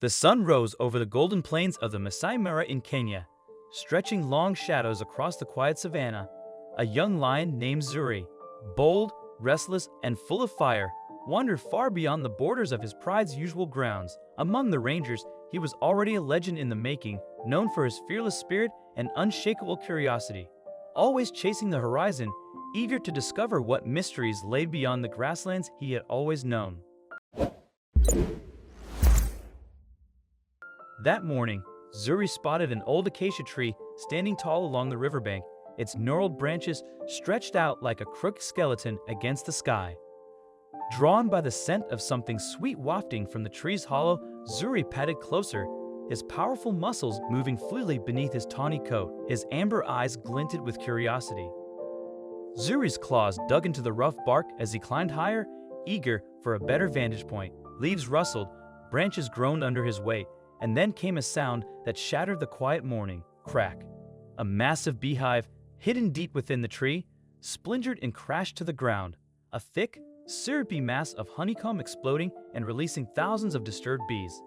The sun rose over the golden plains of the Masai Mara in Kenya, stretching long shadows across the quiet savanna. A young lion named Zuri, bold, restless, and full of fire, wandered far beyond the borders of his pride's usual grounds. Among the rangers, he was already a legend in the making, known for his fearless spirit and unshakable curiosity. Always chasing the horizon, eager to discover what mysteries lay beyond the grasslands he had always known. That morning, Zuri spotted an old acacia tree standing tall along the riverbank, its gnarled branches stretched out like a crooked skeleton against the sky. Drawn by the scent of something sweet wafting from the tree's hollow, Zuri padded closer, his powerful muscles moving fluidly beneath his tawny coat. His amber eyes glinted with curiosity. Zuri's claws dug into the rough bark as he climbed higher, eager for a better vantage point. Leaves rustled, branches groaned under his weight, and then came a sound that shattered the quiet morning. Crack. A massive beehive, hidden deep within the tree, splintered and crashed to the ground, a thick, syrupy mass of honeycomb exploding and releasing thousands of disturbed bees.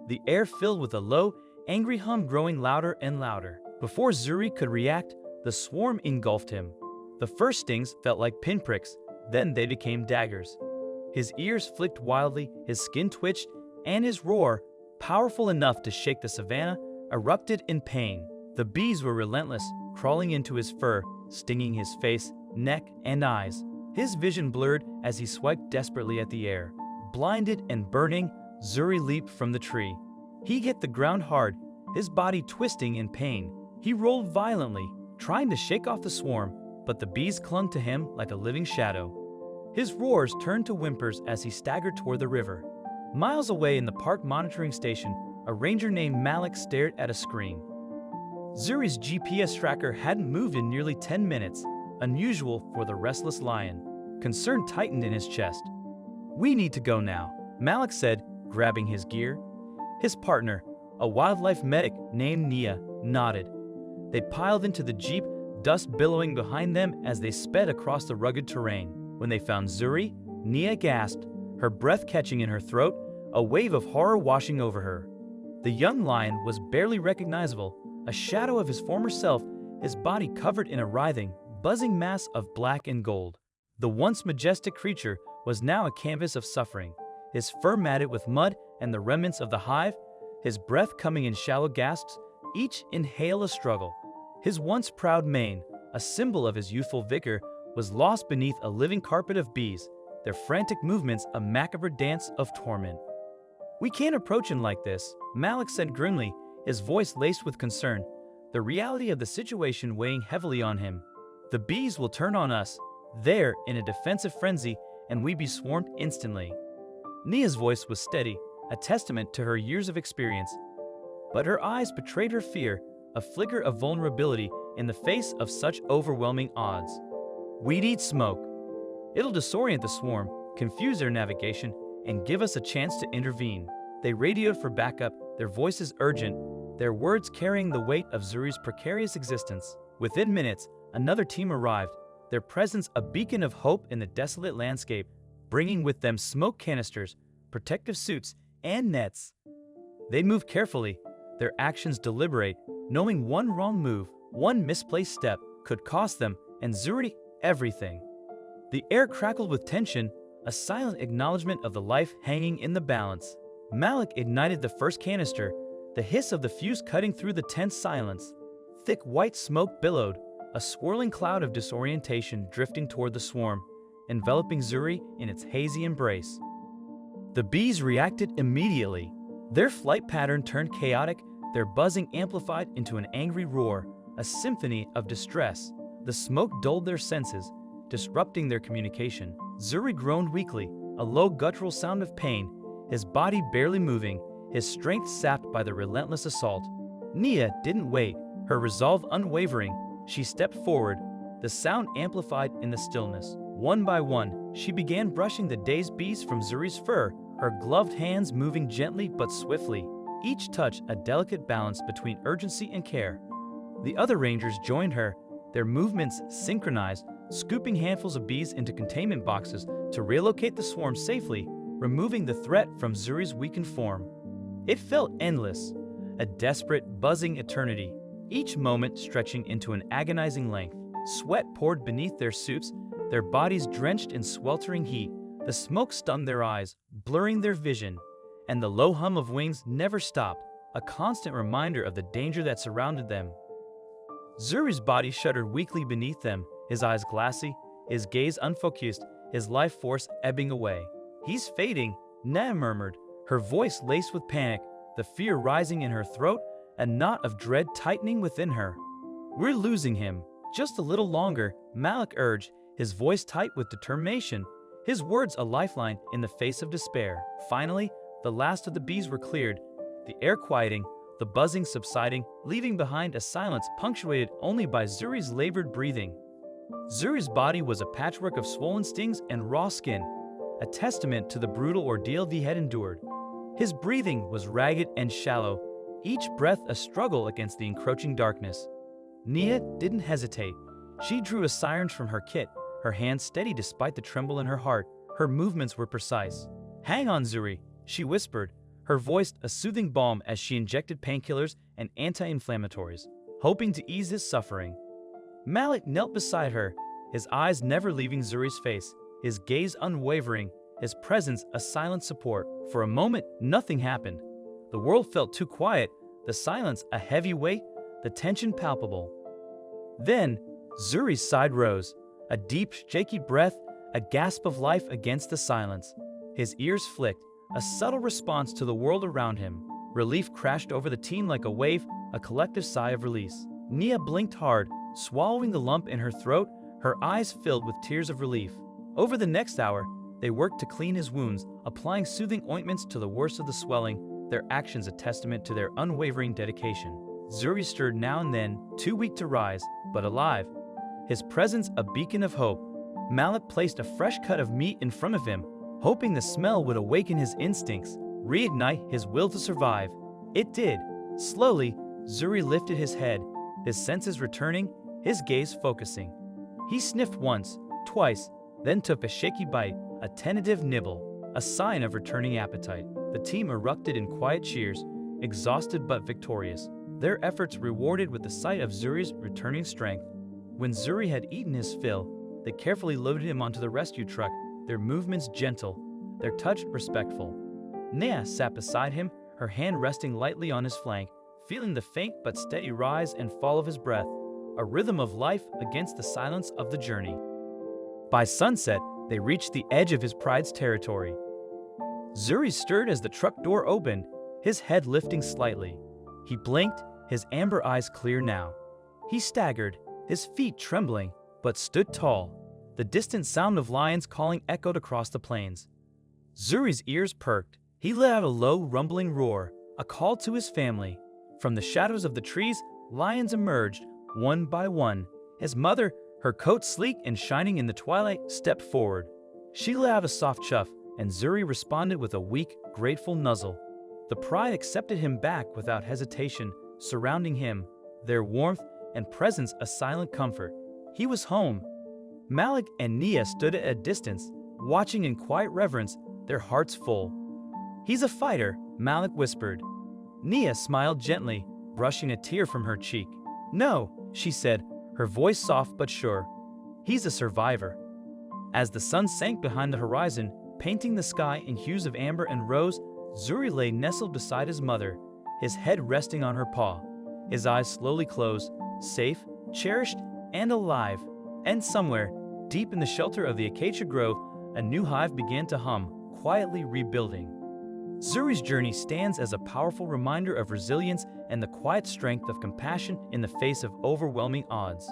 The air filled with a low, angry hum growing louder and louder. Before Zuri could react, the swarm engulfed him. The first stings felt like pinpricks, then they became daggers. His ears flicked wildly, his skin twitched, and his roar, powerful enough to shake the savannah, erupted in pain. The bees were relentless, crawling into his fur, stinging his face, neck, and eyes. His vision blurred as he swiped desperately at the air. Blinded and burning, Zuri leaped from the tree. He hit the ground hard, his body twisting in pain. He rolled violently, trying to shake off the swarm, but the bees clung to him like a living shadow. His roars turned to whimpers as he staggered toward the river. Miles away in the park monitoring station, a ranger named Malik stared at a screen. Zuri's GPS tracker hadn't moved in nearly 10 minutes, unusual for the restless lion. Concern tightened in his chest. "We need to go now," Malik said, grabbing his gear. His partner, a wildlife medic named Nia, nodded. They piled into the jeep, dust billowing behind them as they sped across the rugged terrain. When they found Zuri, Nia gasped, her breath catching in her throat, a wave of horror washing over her. The young lion was barely recognizable, a shadow of his former self, his body covered in a writhing, buzzing mass of black and gold. The once majestic creature was now a canvas of suffering, his fur matted with mud and the remnants of the hive, his breath coming in shallow gasps, each inhale a struggle. His once proud mane, a symbol of his youthful vigor, was lost beneath a living carpet of bees, their frantic movements a macabre dance of torment. "We can't approach him like this," Malik said grimly, his voice laced with concern, the reality of the situation weighing heavily on him. "The bees will turn on us. They're in a defensive frenzy, and we'd be swarmed instantly." Nia's voice was steady, a testament to her years of experience. But her eyes betrayed her fear, a flicker of vulnerability in the face of such overwhelming odds. "We need smoke. It'll disorient the swarm, confuse their navigation, and give us a chance to intervene." They radioed for backup, their voices urgent, their words carrying the weight of Zuri's precarious existence. Within minutes, another team arrived, their presence a beacon of hope in the desolate landscape, bringing with them smoke canisters, protective suits, and nets. They moved carefully, their actions deliberate, knowing one wrong move, one misplaced step, could cost them and Zuri everything. The air crackled with tension, a silent acknowledgement of the life hanging in the balance. Malik ignited the first canister, the hiss of the fuse cutting through the tense silence. Thick white smoke billowed, a swirling cloud of disorientation drifting toward the swarm, enveloping Zuri in its hazy embrace. The bees reacted immediately. Their flight pattern turned chaotic, their buzzing amplified into an angry roar, a symphony of distress. The smoke dulled their senses, disrupting their communication. Zuri groaned weakly, a low guttural sound of pain, his body barely moving, his strength sapped by the relentless assault. Nia didn't wait, her resolve unwavering. She stepped forward, the sound amplified in the stillness. One by one, she began brushing the dazed bees from Zuri's fur, her gloved hands moving gently but swiftly, each touch a delicate balance between urgency and care. The other rangers joined her, their movements synchronized, scooping handfuls of bees into containment boxes to relocate the swarm safely, removing the threat from Zuri's weakened form. It felt endless, a desperate, buzzing eternity, each moment stretching into an agonizing length. Sweat poured beneath their suits, their bodies drenched in sweltering heat. The smoke stunned their eyes, blurring their vision, and the low hum of wings never stopped, a constant reminder of the danger that surrounded them. Zuri's body shuddered weakly beneath them, his eyes glassy, his gaze unfocused, his life force ebbing away. "He's fading," Nea murmured, her voice laced with panic, the fear rising in her throat, a knot of dread tightening within her. "We're losing him. Just a little longer," Malik urged, his voice tight with determination, his words a lifeline in the face of despair. Finally, the last of the bees were cleared, the air quieting, the buzzing subsiding, leaving behind a silence punctuated only by Zuri's labored breathing. Zuri's body was a patchwork of swollen stings and raw skin, a testament to the brutal ordeal he had endured. His breathing was ragged and shallow, each breath a struggle against the encroaching darkness. Nea didn't hesitate. She drew a siren from her kit, her hands steady despite the tremble in her heart. Her movements were precise. "Hang on, Zuri," she whispered, her voice a soothing balm as she injected painkillers and anti-inflammatories, hoping to ease his suffering. Malik knelt beside her, his eyes never leaving Zuri's face, his gaze unwavering, his presence a silent support. For a moment, nothing happened. The world felt too quiet, the silence a heavy weight, the tension palpable. Then, Zuri's side rose, a deep, shaky breath, a gasp of life against the silence. His ears flicked, a subtle response to the world around him. Relief crashed over the team like a wave, a collective sigh of release. Nea blinked hard, swallowing the lump in her throat, her eyes filled with tears of relief. Over the next hour, they worked to clean his wounds, applying soothing ointments to the worst of the swelling, their actions a testament to their unwavering dedication. Zuri stirred now and then, too weak to rise, but alive, his presence a beacon of hope. Malik placed a fresh cut of meat in front of him, hoping the smell would awaken his instincts, reignite his will to survive. It did. Slowly, Zuri lifted his head, his senses returning, his gaze focusing. He sniffed once, twice, then took a shaky bite, a tentative nibble, a sign of returning appetite. The team erupted in quiet cheers, exhausted but victorious, their efforts rewarded with the sight of Zuri's returning strength. When Zuri had eaten his fill, they carefully loaded him onto the rescue truck, their movements gentle, their touch respectful. Nea sat beside him, her hand resting lightly on his flank, feeling the faint but steady rise and fall of his breath, a rhythm of life against the silence of the journey. By sunset, they reached the edge of his pride's territory. Zuri stirred as the truck door opened, his head lifting slightly. He blinked, his amber eyes clear now. He staggered, his feet trembling, but stood tall. The distant sound of lions calling echoed across the plains. Zuri's ears perked. He let out a low, rumbling roar, a call to his family. From the shadows of the trees, lions emerged, one by one. His mother, her coat sleek and shining in the twilight, stepped forward. She let out a soft chuff, and Zuri responded with a weak, grateful nuzzle. The pride accepted him back without hesitation, surrounding him, their warmth and presence a silent comfort. He was home. Malik and Nea stood at a distance, watching in quiet reverence, their hearts full. "He's a fighter," Malik whispered. Nea smiled gently, brushing a tear from her cheek. "No," she said, her voice soft but sure. "He's a survivor." As the sun sank behind the horizon, painting the sky in hues of amber and rose, Zuri lay nestled beside his mother, his head resting on her paw. His eyes slowly closed, safe, cherished, and alive. And somewhere, deep in the shelter of the acacia grove, a new hive began to hum, quietly rebuilding. Zuri's journey stands as a powerful reminder of resilience and the quiet strength of compassion in the face of overwhelming odds.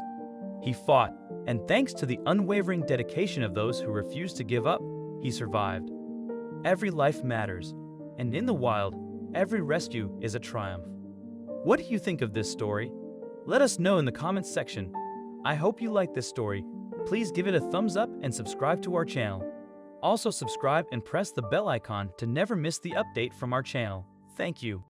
He fought, and thanks to the unwavering dedication of those who refused to give up, he survived. Every life matters, and in the wild, every rescue is a triumph. What do you think of this story? Let us know in the comments section. I hope you like this story. Please give it a thumbs up and subscribe to our channel. Also subscribe and press the bell icon to never miss the update from our channel. Thank you.